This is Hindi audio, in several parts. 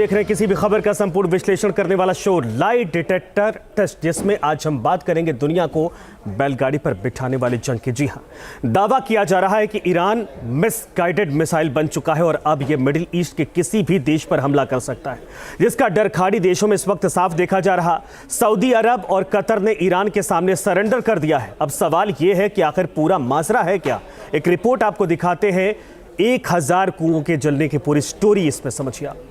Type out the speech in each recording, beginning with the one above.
देख रहे हैं किसी भी खबर का संपूर्ण विश्लेषण करने वाला शो लाई डिटेक्टर टेस्ट, जिसमें आज हम बात करेंगे दुनिया को बैलगाड़ी पर बिठाने वाली जंग की। जी हां, दावा किया जा रहा है कि ईरान मिसगाइडेड मिसाइल बन चुका है और अब यह मिडिल ईस्ट के किसी भी देश पर हमला कर सकता है, जिसका डर खाड़ी देशों में इस वक्त साफ देखा जा रहा। सऊदी अरब और कतर ने ईरान के सामने सरेंडर कर दिया है। अब सवाल यह है कि आखिर पूरा माजरा है क्या। एक रिपोर्ट आपको दिखाते हैं, 1000 कुओं के जलने की पूरी स्टोरी इसमें समझिए आप।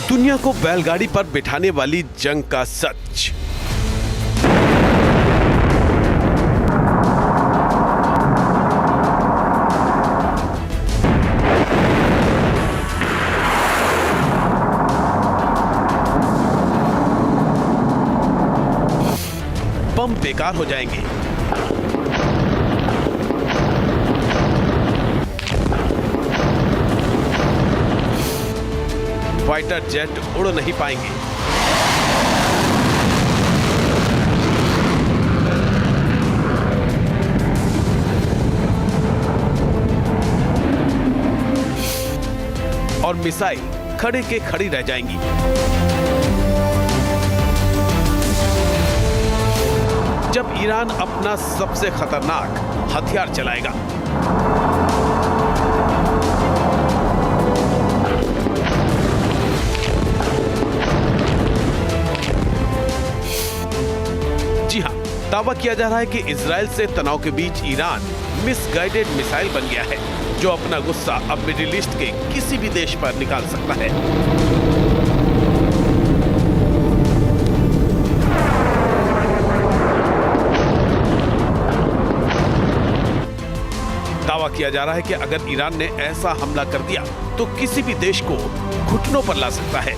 दुनिया को बैलगाड़ी पर बिठाने वाली जंग का सच। बम बेकार हो जाएंगे, फाइटर जेट उड़ नहीं पाएंगे, और मिसाइल खड़े के खड़ी रह जाएंगी। जब ईरान अपना सबसे खतरनाक हथियार चलाएगा, जी हां, दावा किया जा रहा है कि इजराइल से तनाव के बीच ईरान मिसगाइडेड मिसाइल बन गया है, जो अपना गुस्सा अब मिडिल ईस्ट के किसी भी देश पर निकाल सकता है। दावा किया जा रहा है कि अगर ईरान ने ऐसा हमला कर दिया तो किसी भी देश को घुटनों पर ला सकता है,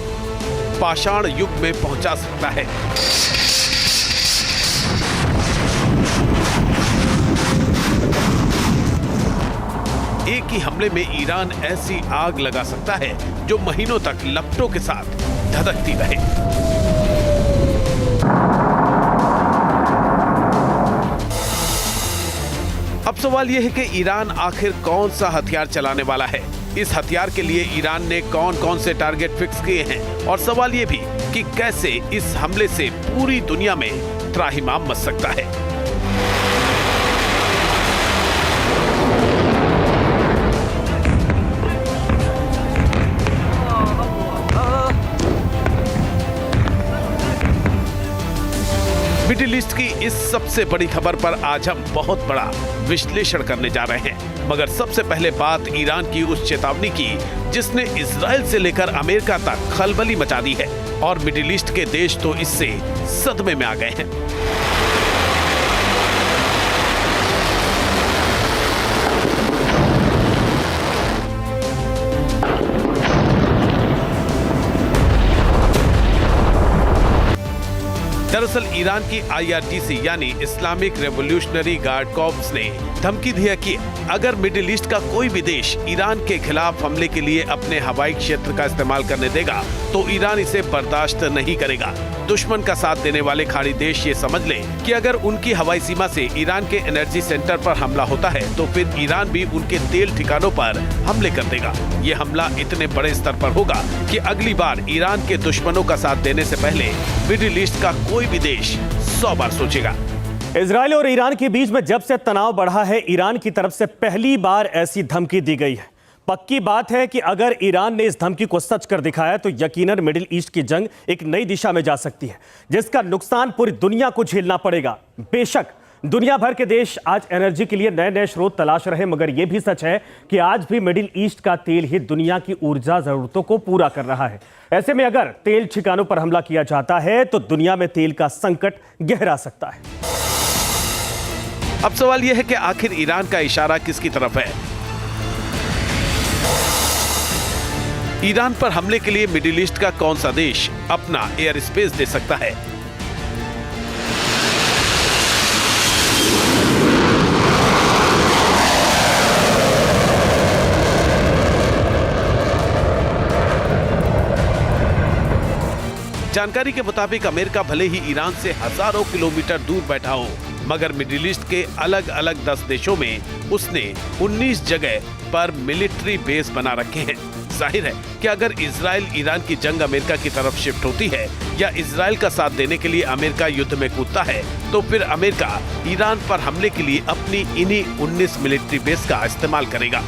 पाषाण युग में पहुंचा सकता है। एक ही हमले में ईरान ऐसी आग लगा सकता है जो महीनों तक लपटों के साथ धधकती रहे। अब सवाल यह है कि ईरान आखिर कौन सा हथियार चलाने वाला है। इस हथियार के लिए ईरान ने कौन कौन से टारगेट फिक्स किए हैं, और सवाल यह भी कि कैसे इस हमले से पूरी दुनिया में त्राहिमाम मच सकता है। मिडिल ईस्ट की इस सबसे बड़ी खबर पर आज हम बहुत बड़ा विश्लेषण करने जा रहे हैं, मगर सबसे पहले बात ईरान की उस चेतावनी की जिसने इजराइल से लेकर अमेरिका तक खलबली मचा दी है, और मिडिल ईस्ट के देश तो इससे सदमे में आ गए हैं। दरअसल ईरान की IRGC यानी इस्लामिक रेवोल्यूशनरी गार्ड कॉर्प्स ने धमकी दी है कि अगर मिडिल ईस्ट का कोई भी देश ईरान के खिलाफ हमले के लिए अपने हवाई क्षेत्र का इस्तेमाल करने देगा तो ईरान इसे बर्दाश्त नहीं करेगा। दुश्मन का साथ देने वाले खाड़ी देश ये समझ लें कि अगर उनकी हवाई सीमा से ईरान के एनर्जी सेंटर पर हमला होता है तो फिर ईरान भी उनके तेल ठिकानों पर हमले कर देगा। ये हमला इतने बड़े स्तर पर होगा कि अगली बार ईरान के दुश्मनों का साथ देने से पहले मिडिल ईस्ट का कोई भी देश 100 बार सोचेगा। इजराइल और ईरान के बीच में जब से तनाव बढ़ा है, ईरान की तरफ से पहली बार ऐसी धमकी दी गई है। पक्की बात है कि अगर ईरान ने इस धमकी को सच कर दिखाया तो यकीनन मिडिल ईस्ट की जंग एक नई दिशा में जा सकती है, जिसका नुकसान पूरी दुनिया को झेलना पड़ेगा। बेशक दुनिया भर के देश आज एनर्जी के लिए नए नए स्रोत तलाश रहे, मगर यह भी सच है कि आज भी मिडिल ईस्ट का तेल ही दुनिया की ऊर्जा जरूरतों को पूरा कर रहा है। ऐसे में अगर तेल ठिकानों पर हमला किया जाता है तो दुनिया में तेल का संकट गहरा सकता है। अब सवाल यह है कि आखिर ईरान का इशारा किसकी तरफ है। ईरान पर हमले के लिए मिडिल ईस्ट का कौन सा देश अपना एयर स्पेस दे सकता है। जानकारी के मुताबिक अमेरिका भले ही ईरान से हजारों किलोमीटर दूर बैठा हो, मगर मिडिल ईस्ट के अलग अलग 10 देशों में उसने 19 जगह पर मिलिट्री बेस बना रखे हैं। जाहिर है कि अगर इजराइल ईरान की जंग अमेरिका की तरफ शिफ्ट होती है या इजराइल का साथ देने के लिए अमेरिका युद्ध में कूदता है, तो फिर अमेरिका ईरान पर हमले के लिए अपनी इन्हीं 19 मिलिट्री बेस का इस्तेमाल करेगा।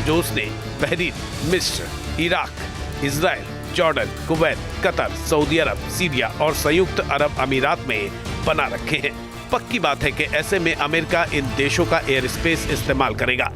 जो उसने बहरीन, मिस्र, Iraq, Israel, Jordan, Kuwait, Qatar, Saudi Arab, Syria और संयुक्त अरब अमीरात में बना रखे हैं। पक्की बात है कि ऐसे में अमेरिका इन देशों का एयर स्पेस इस्तेमाल करेगा।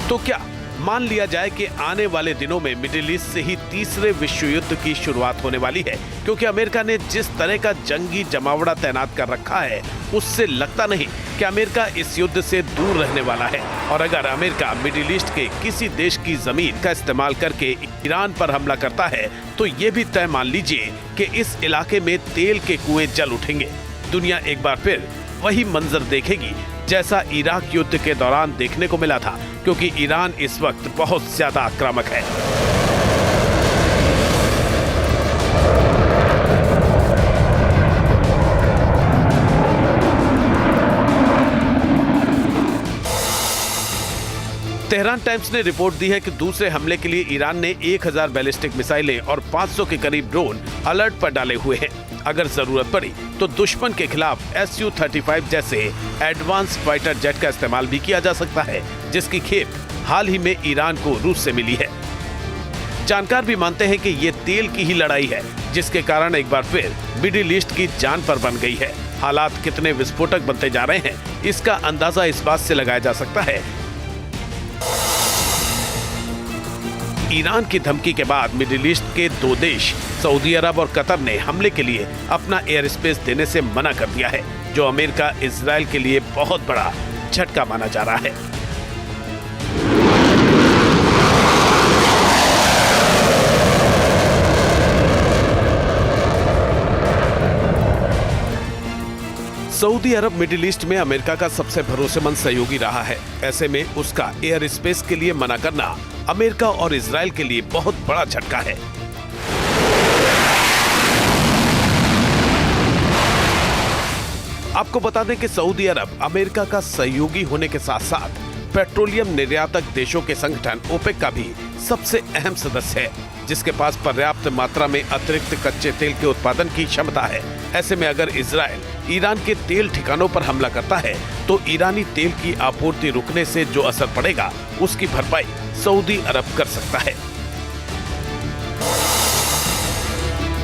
तो क्या मान लिया जाए कि आने वाले दिनों में मिडिल ईस्ट से ही तीसरे विश्व युद्ध की शुरुआत होने वाली है, क्योंकि अमेरिका ने जिस तरह का जंगी जमावड़ा तैनात कर रखा है, उससे लगता नहीं कि अमेरिका इस युद्ध से दूर रहने वाला है। और अगर अमेरिका मिडिल ईस्ट के किसी देश की जमीन का इस्तेमाल करके ईरान पर हमला करता है, तो ये भी तय मान लीजिए कि इस इलाके में तेल के कुएं जल उठेंगे। दुनिया एक बार फिर वही मंजर देखेगी जैसा इराक युद्ध के दौरान देखने को मिला था, क्योंकि ईरान इस वक्त बहुत ज्यादा आक्रामक है। तेहरान टाइम्स ने रिपोर्ट दी है कि दूसरे हमले के लिए ईरान ने 1000 बैलिस्टिक मिसाइलें और 500 के करीब ड्रोन अलर्ट पर डाले हुए हैं। अगर जरूरत पड़ी तो दुश्मन के खिलाफ Su-35 जैसे एडवांस फाइटर जेट का इस्तेमाल भी किया जा सकता है, जिसकी खेप हाल ही में ईरान को रूस से मिली है। जानकार भी मानते हैं कि ये तेल की ही लड़ाई है, जिसके कारण एक बार फिर मिडिल ईस्ट की जान पर बन गई है। हालात कितने विस्फोटक बनते जा रहे हैं, इसका अंदाजा इस बात से लगाया जा सकता है। ईरान की धमकी के बाद मिडिल ईस्ट के दो देश सऊदी अरब और कतर ने हमले के लिए अपना एयर स्पेस देने से मना कर दिया है, जो अमेरिका इजराइल के लिए बहुत बड़ा झटका माना जा रहा है। सऊदी अरब मिडिल ईस्ट में अमेरिका का सबसे भरोसेमंद सहयोगी रहा है। ऐसे में उसका एयर स्पेस के लिए मना करना अमेरिका और इजराइल के लिए बहुत बड़ा झटका है। आपको बता दें कि सऊदी अरब अमेरिका का सहयोगी होने के साथ साथ पेट्रोलियम निर्यातक देशों के संगठन ओपेक का भी सबसे अहम सदस्य है, जिसके पास पर्याप्त मात्रा में अतिरिक्त कच्चे तेल के उत्पादन की क्षमता है। ऐसे में अगर इजराइल ईरान के तेल ठिकानों पर हमला करता है, तो ईरानी तेल की आपूर्ति रुकने से जो असर पड़ेगा, उसकी भरपाई सऊदी अरब कर सकता है।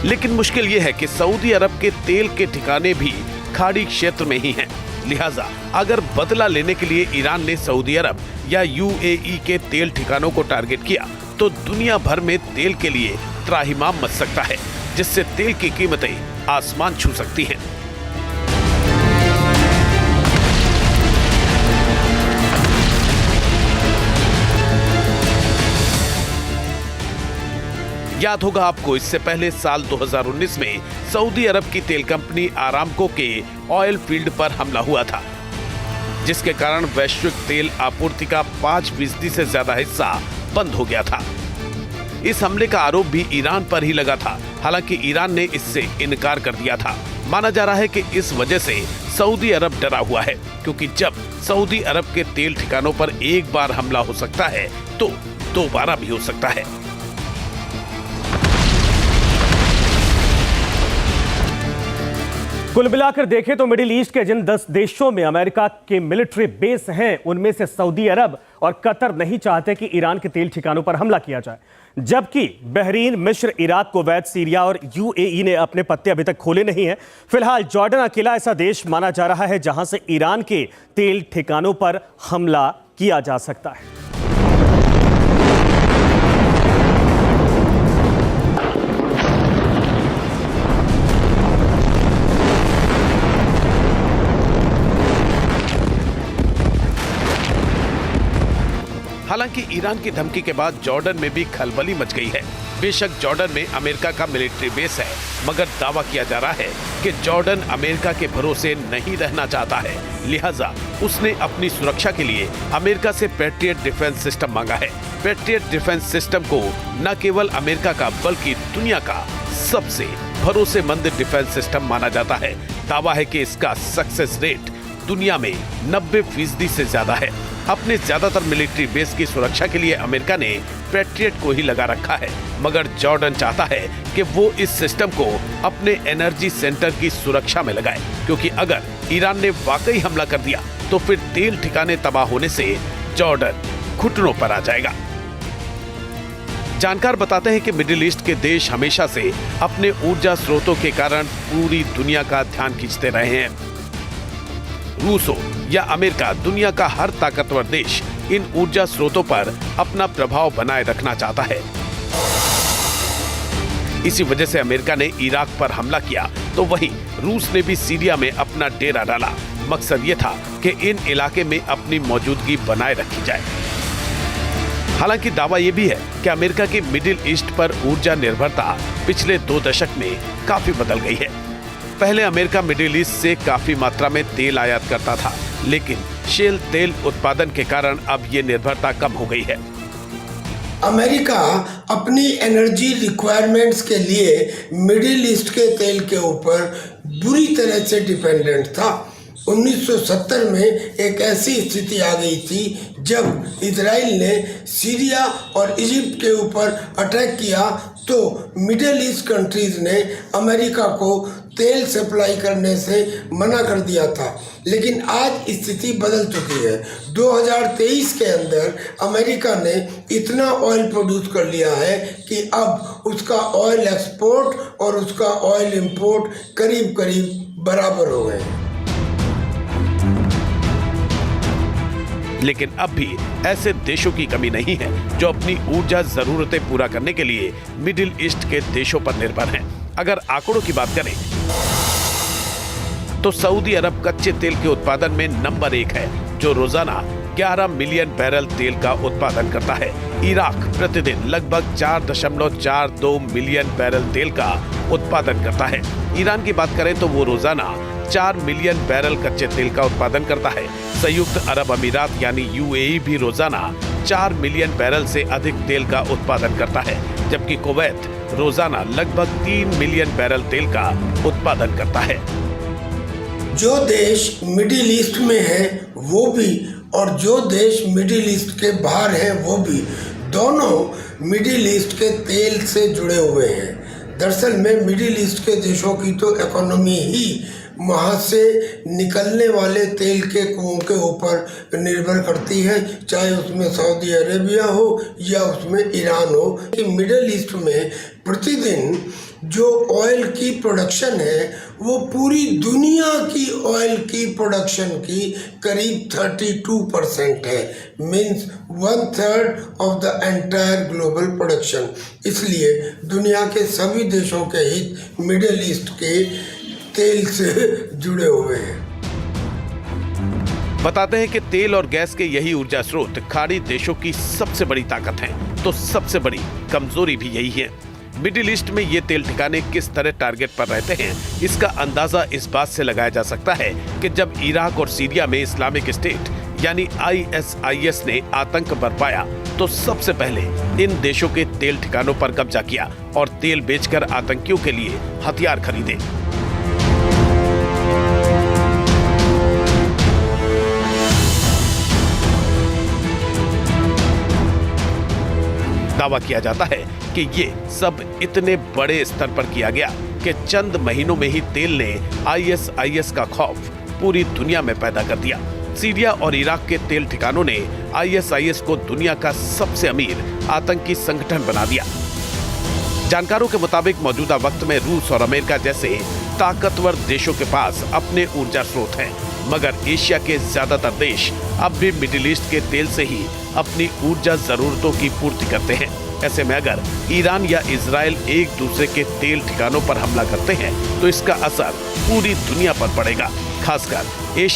लेकिन मुश्किल यह है कि सऊदी अरब के तेल के ठिकाने भी खाड़ी क्षेत्र में ही हैं। लिहाजा अगर बदला लेने के लिए ईरान ने सऊदी अरब या यूएई के तेल ठिकानों को टारगेट किया, तो दुनिया भर में तेल के लिए त्राहिमाम मच सकता है, जिससे तेल की कीमतें आसमान छू सकती हैं। याद होगा आपको, इससे पहले साल 2019 में सऊदी अरब की तेल कंपनी आरामको के ऑयल फील्ड पर हमला हुआ था, जिसके कारण वैश्विक तेल आपूर्ति का 5% से ज्यादा हिस्सा बंद हो गया था। इस हमले का आरोप भी ईरान पर ही लगा था, हालांकि ईरान ने इससे इनकार कर दिया था। माना जा रहा है कि इस वजह से सऊदी अरब डरा हुआ है, क्योंकि जब सऊदी अरब के तेल ठिकानों पर एक बार हमला हो सकता है, तो दोबारा भी हो सकता है। कुल मिलाकर देखें तो मिडिल ईस्ट के जिन 10 देशों में अमेरिका के मिलिट्री बेस हैं, उनमें से सऊदी अरब और कतर नहीं चाहते कि ईरान के तेल ठिकानों पर हमला किया जाए, जबकि बहरीन, मिस्र, इराक, कुवैत, सीरिया और यूएई ने अपने पत्ते अभी तक खोले नहीं हैं। फिलहाल जॉर्डन अकेला ऐसा देश माना जा रहा है जहां से ईरान के तेल ठिकानों पर हमला किया जा सकता है। हालांकि ईरान की धमकी के बाद जॉर्डन में भी खलबली मच गई है। बेशक जॉर्डन में अमेरिका का मिलिट्री बेस है, मगर दावा किया जा रहा है कि जॉर्डन अमेरिका के भरोसे नहीं रहना चाहता है, लिहाजा उसने अपनी सुरक्षा के लिए अमेरिका से पैट्रियट डिफेंस सिस्टम मांगा है। पैट्रियट डिफेंस सिस्टम को न केवल अमेरिका का बल्कि दुनिया का सबसे भरोसेमंद डिफेंस सिस्टम माना जाता है। दावा है कि इसका सक्सेस रेट दुनिया में 90% से ज्यादा है। अपने ज्यादातर मिलिट्री बेस की सुरक्षा के लिए अमेरिका ने पैट्रियट को ही लगा रखा है, मगर जॉर्डन चाहता है कि वो इस सिस्टम को अपने एनर्जी सेंटर की सुरक्षा में लगाए, क्योंकि अगर ईरान ने वाकई हमला कर दिया तो फिर तेल ठिकाने तबाह होने से जॉर्डन घुटनों पर आ जाएगा। जानकार बताते हैं कि मिडिल ईस्ट के देश हमेशा से अपने ऊर्जा स्रोतों के कारण पूरी दुनिया का ध्यान खींचते रहे हैं। रूस हो या अमेरिका, दुनिया का हर ताकतवर देश इन ऊर्जा स्रोतों पर अपना प्रभाव बनाए रखना चाहता है। इसी वजह से अमेरिका ने इराक पर हमला किया तो वहीं रूस ने भी सीरिया में अपना डेरा डाला। मकसद ये था कि इन इलाके में अपनी मौजूदगी बनाए रखी जाए। हालांकि दावा यह भी है कि अमेरिका की मिडिल ईस्ट पर ऊर्जा निर्भरता पिछले 2 दशक में काफी बदल गई है। पहले अमेरिका मिडिल ईस्ट से काफी मात्रा में तेल आयात करता था, लेकिन शेल तेल उत्पादन के कारण अब ये निर्भरता कम हो गई है। अमेरिका अपनी एनर्जी रिक्वायरमेंट्स के लिए मिडिल ईस्ट के तेल के ऊपर बुरी तरह से डिपेंडेंट था। 1970 में एक ऐसी स्थिति आ गई थी जब इजराइल ने सीरिया और इजिप्ट के ऊपर अटैक किया तो मिडिल ईस्ट कंट्रीज ने अमेरिका को तेल सप्लाई करने से मना कर दिया था। लेकिन आज स्थिति बदल चुकी है। 2023 के अंदर अमेरिका ने इतना ऑयल प्रोड्यूस कर लिया है कि अब उसका ऑयल एक्सपोर्ट और उसका ऑयल इंपोर्ट करीब करीब बराबर हो गए हैं। लेकिन अब भी ऐसे देशों की कमी नहीं है जो अपनी ऊर्जा जरूरतें पूरा करने के लिए मिडिल ईस्ट के देशों पर निर्भर हैं। अगर आंकड़ों की बात करें तो सऊदी अरब कच्चे तेल के उत्पादन में नंबर 1 है, जो रोजाना 11 मिलियन बैरल तेल का उत्पादन करता है। इराक प्रतिदिन लगभग 4.42 मिलियन बैरल तेल का उत्पादन करता है। ईरान की बात करें तो वो रोजाना 4 मिलियन बैरल कच्चे तेल का उत्पादन करता है। संयुक्त अरब अमीरात यानी यूएई भी रोजाना 4 मिलियन बैरल से अधिक तेल का उत्पादन करता है, जबकि कुवैत रोजाना लगभग 3 मिलियन बैरल तेल का उत्पादन करता है। जो देश मिडिल ईस्ट में है वो भी और जो देश मिडिल ईस्ट के बाहर है वो भी, दोनों मिडिल ईस्ट के तेल से जुड़े हुए हैं। दरअसल में मिडिल ईस्ट के देशों की तो इकोनॉमी ही वहाँ से निकलने वाले तेल के कुओं के ऊपर निर्भर करती है, चाहे उसमें सऊदी अरेबिया हो या उसमें ईरान हो। कि मिडिल ईस्ट में प्रतिदिन जो ऑयल की प्रोडक्शन है वो पूरी दुनिया की ऑयल की प्रोडक्शन की करीब 32% है, means 1/3 of the entire global production. इसलिए दुनिया के सभी देशों के हित मिडिल ईस्ट के तेल से जुड़े हुए हैं। बताते हैं कि तेल और गैस के यही ऊर्जा स्रोत खाड़ी देशों की सबसे बड़ी ताकत हैं, तो सबसे बड़ी कमजोरी भी यही है। मिडिल ईस्ट में ये तेल ठिकाने किस तरह टारगेट पर रहते हैं, इसका अंदाजा इस बात से लगाया जा सकता है कि जब इराक और सीरिया में इस्लामिक स्टेट यानी ISIS ने आतंक बरपाया तो सबसे पहले इन देशों के तेल ठिकानों पर कब्जा किया और तेल बेचकर आतंकियों के लिए हथियार खरीदे। दावा किया जाता है कि ये सब इतने बड़े स्तर पर किया गया कि चंद महीनों में ही तेल ने ISIS का खौफ पूरी दुनिया में पैदा कर दिया। सीरिया और इराक के तेल ठिकानों ने ISIS को दुनिया का सबसे अमीर आतंकी संगठन बना दिया। जानकारों के मुताबिक मौजूदा वक्त में रूस और अमेरिका जैसे ताकतवर देशों के पास अपने ऊर्जा स्रोत हैं, मगर एशिया के ज्यादातर देश अब भी मिडिल ईस्ट के तेल से ही अपनी ऊर्जा जरूरतों की पूर्ति करते हैं। ऐसे में अगर ईरान या इजराइल एक दूसरे के तेल ठिकानों पर हमला करते हैं तो इसका असर पूरी दुनिया पर पड़ेगा, खासकर एशिया